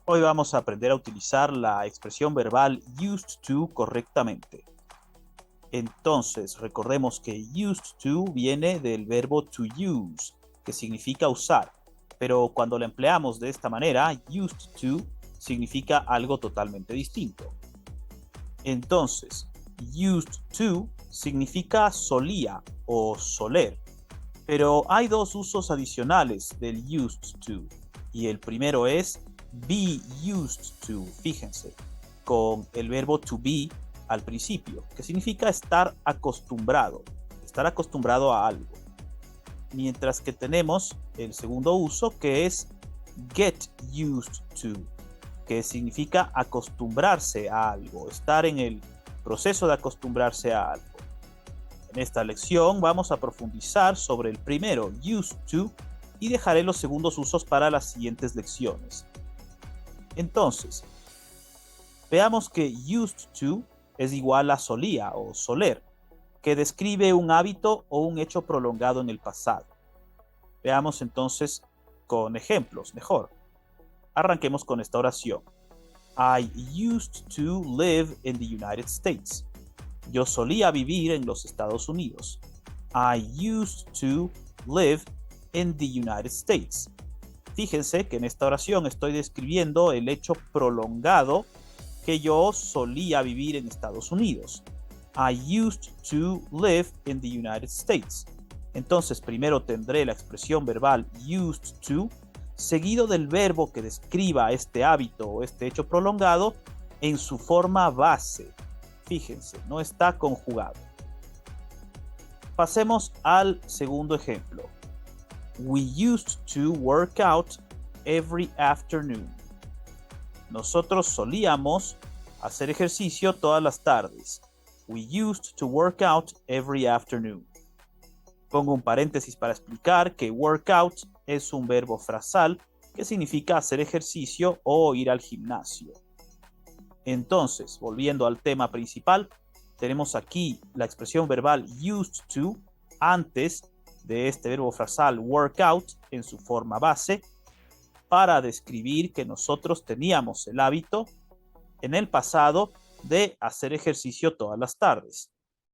Hoy vamos a aprender a utilizar la expresión verbal used to correctamente. Entonces, recordemos que used to viene del verbo to use, que significa usar. Pero cuando lo empleamos de esta manera, used to significa algo totalmente distinto. Entonces, used to significa solía o soler. Pero hay dos usos adicionales del used to. Y el primero es be used to, fíjense, con el verbo to be al principio, que significa estar acostumbrado a algo. Mientras que tenemos el segundo uso, que es get used to, que significa acostumbrarse a algo, estar en el proceso de acostumbrarse a algo. En esta lección vamos a profundizar sobre el primero, used to, y dejaré los segundos usos para las siguientes lecciones. Entonces, veamos que used to es igual a solía o soler, que describe un hábito o un hecho prolongado en el pasado. Veamos entonces con ejemplos mejor. Arranquemos con esta oración. I used to live in the United States. Yo solía vivir en los Estados Unidos. I used to live in the United States. Fíjense que en esta oración estoy describiendo el hecho prolongado que yo solía vivir en Estados Unidos. I used to live in the United States. Entonces, primero tendré la expresión verbal used to, seguido del verbo que describa este hábito o este hecho prolongado en su forma base. Fíjense, no está conjugado. Pasemos al segundo ejemplo. We used to work out every afternoon. Nosotros solíamos hacer ejercicio todas las tardes. We used to work out every afternoon. Pongo un paréntesis para explicar que work out es un verbo frasal que significa hacer ejercicio o ir al gimnasio. Entonces, volviendo al tema principal, tenemos aquí la expresión verbal used to antes de este verbo frasal work out en su forma base para describir que nosotros teníamos el hábito en el pasado de hacer ejercicio todas las tardes.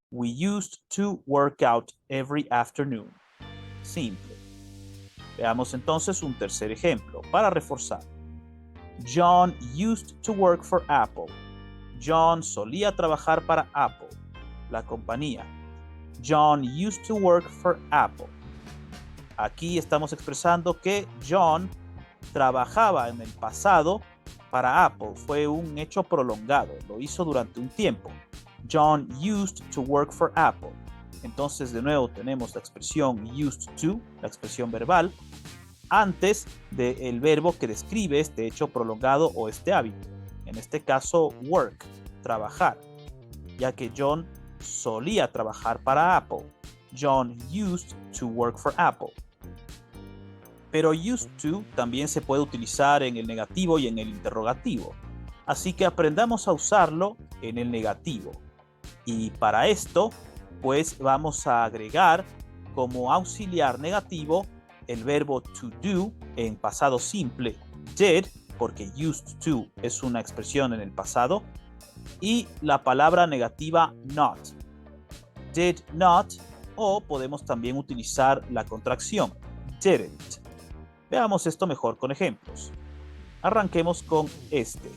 We used to work out every afternoon. Simple. Veamos entonces un tercer ejemplo para reforzar. John used to work for Apple. John solía trabajar para Apple, la compañía. John used to work for Apple. Aquí estamos expresando que John trabajaba en el pasado para Apple. Fue un hecho prolongado, lo hizo durante un tiempo. John used to work for Apple. Entonces, de nuevo, tenemos la expresión used to, la expresión verbal, antes del verbo que describe este hecho prolongado o este hábito. En este caso, work, trabajar, ya que John solía trabajar para Apple. John used to work for Apple. Pero used to también se puede utilizar en el negativo y en el interrogativo. Así que aprendamos a usarlo en el negativo. Y para esto, pues vamos a agregar como auxiliar negativo el verbo to do en pasado simple, did, porque used to es una expresión en el pasado, y la palabra negativa not. Did not, o podemos también utilizar la contracción, didn't. Veamos esto mejor con ejemplos. Arranquemos con este.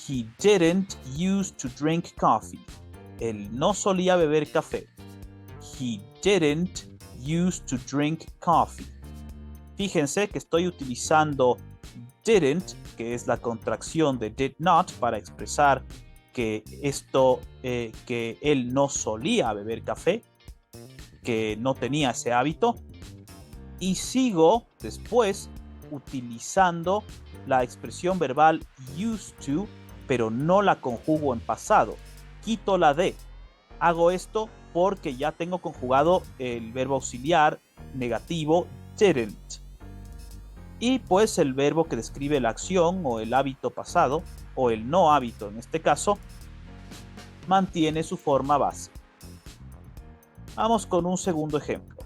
He didn't used to drink coffee. Él no solía beber café. He didn't used to drink coffee. Fíjense que estoy utilizando didn't, que es la contracción de did not, para expresar que que él no solía beber café, que no tenía ese hábito. Y sigo después utilizando la expresión verbal used to, pero no la conjugo en pasado. Quito la de. Hago esto porque ya tengo conjugado el verbo auxiliar negativo didn't. Y pues el verbo que describe la acción o el hábito pasado, o el no hábito en este caso, mantiene su forma base. Vamos con un segundo ejemplo.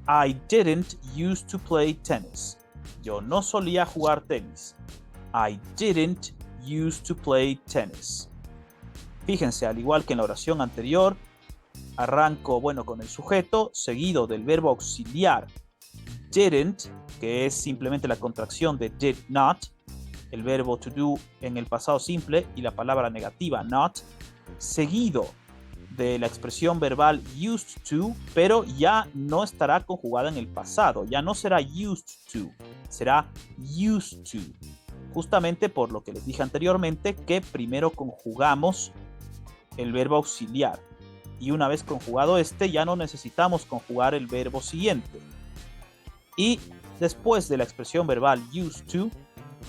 I didn't used to play tennis. Yo no solía jugar tenis. I didn't used to play tennis. Fíjense, al igual que en la oración anterior, arranco, con el sujeto, seguido del verbo auxiliar didn't, que es simplemente la contracción de did not, el verbo to do en el pasado simple y la palabra negativa not, seguido de la expresión verbal used to, pero ya no estará conjugada en el pasado, ya no será used to, será used to, justamente por lo que les dije anteriormente, que primero conjugamos el verbo auxiliar, y una vez conjugado este, ya no necesitamos conjugar el verbo siguiente. Y después de la expresión verbal used to,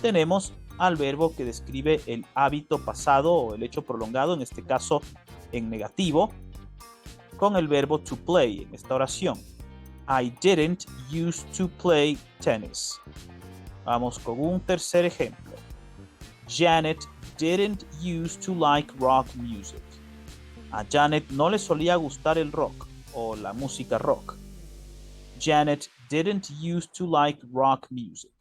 tenemos al verbo que describe el hábito pasado o el hecho prolongado, en este caso en negativo, con el verbo to play en esta oración. I didn't used to play tennis. Vamos con un tercer ejemplo. Janet didn't used to like rock music. A Janet no le solía gustar el rock o la música rock. Janet didn't used to like rock music.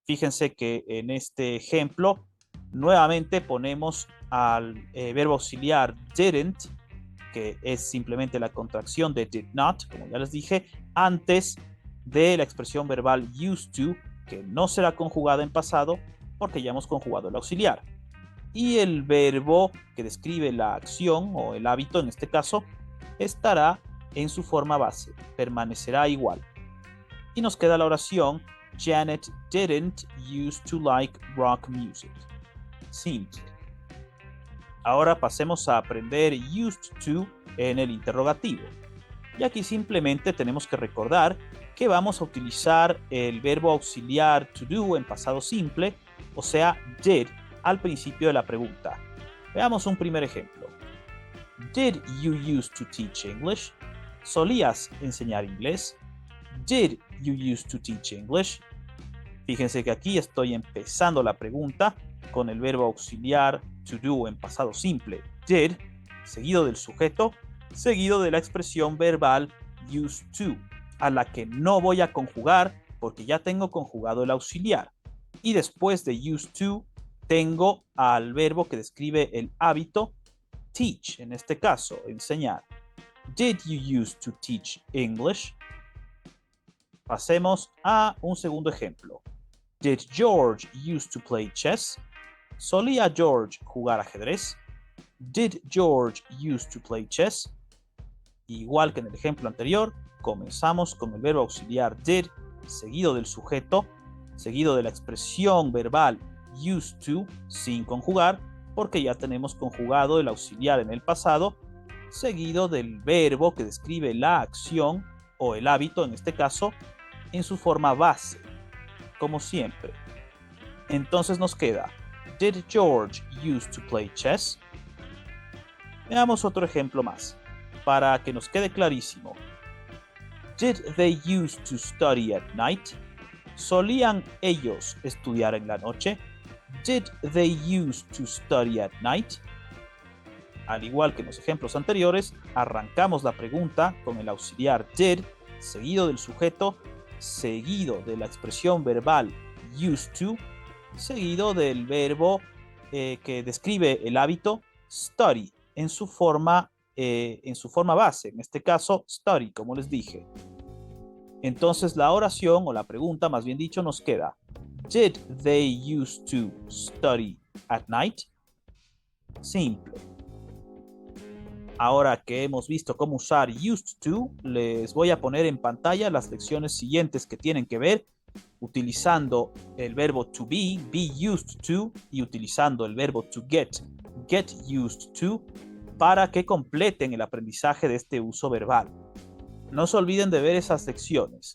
Fíjense que en este ejemplo nuevamente ponemos al verbo auxiliar didn't, que es simplemente la contracción de did not, como ya les dije, antes de la expresión verbal used to, que no será conjugada en pasado porque ya hemos conjugado el auxiliar. Y el verbo que describe la acción o el hábito, en este caso, estará en su forma base, permanecerá igual. Y nos queda la oración Janet didn't used to like rock music. Simple. Ahora pasemos a aprender used to en el interrogativo. Y aquí simplemente tenemos que recordar que vamos a utilizar el verbo auxiliar to do en pasado simple, o sea, did, al principio de la pregunta. Veamos un primer ejemplo. Did you used to teach English? ¿Solías enseñar inglés? Did you used to teach English? Fíjense que aquí estoy empezando la pregunta con el verbo auxiliar to do en pasado simple, did, seguido del sujeto, seguido de la expresión verbal used to, a la que no voy a conjugar porque ya tengo conjugado el auxiliar. Y después de used to, tengo al verbo que describe el hábito, teach, en este caso, enseñar. Did you used to teach English? Pasemos a un segundo ejemplo. Did George used to play chess? ¿Solía George jugar ajedrez? Did George used to play chess? Igual que en el ejemplo anterior, comenzamos con el verbo auxiliar did, seguido del sujeto, seguido de la expresión verbal used to, sin conjugar, porque ya tenemos conjugado el auxiliar en el pasado, seguido del verbo que describe la acción o el hábito, en este caso, en su forma base, como siempre. Entonces nos queda, did George used to play chess? Veamos otro ejemplo más, para que nos quede clarísimo. Did they used to study at night? ¿Solían ellos estudiar en la noche? Did they used to study at night? Al igual que en los ejemplos anteriores, arrancamos la pregunta con el auxiliar did, seguido del sujeto, seguido de la expresión verbal used to, seguido del verbo que describe el hábito study en su forma base, en este caso study, como les dije. Entonces la oración o la pregunta, más bien dicho, nos queda: Did they used to study at night? Simple. Ahora que hemos visto cómo usar used to, les voy a poner en pantalla las lecciones siguientes que tienen que ver utilizando el verbo to be used to, y utilizando el verbo to get used to, para que completen el aprendizaje de este uso verbal. No se olviden de ver esas lecciones.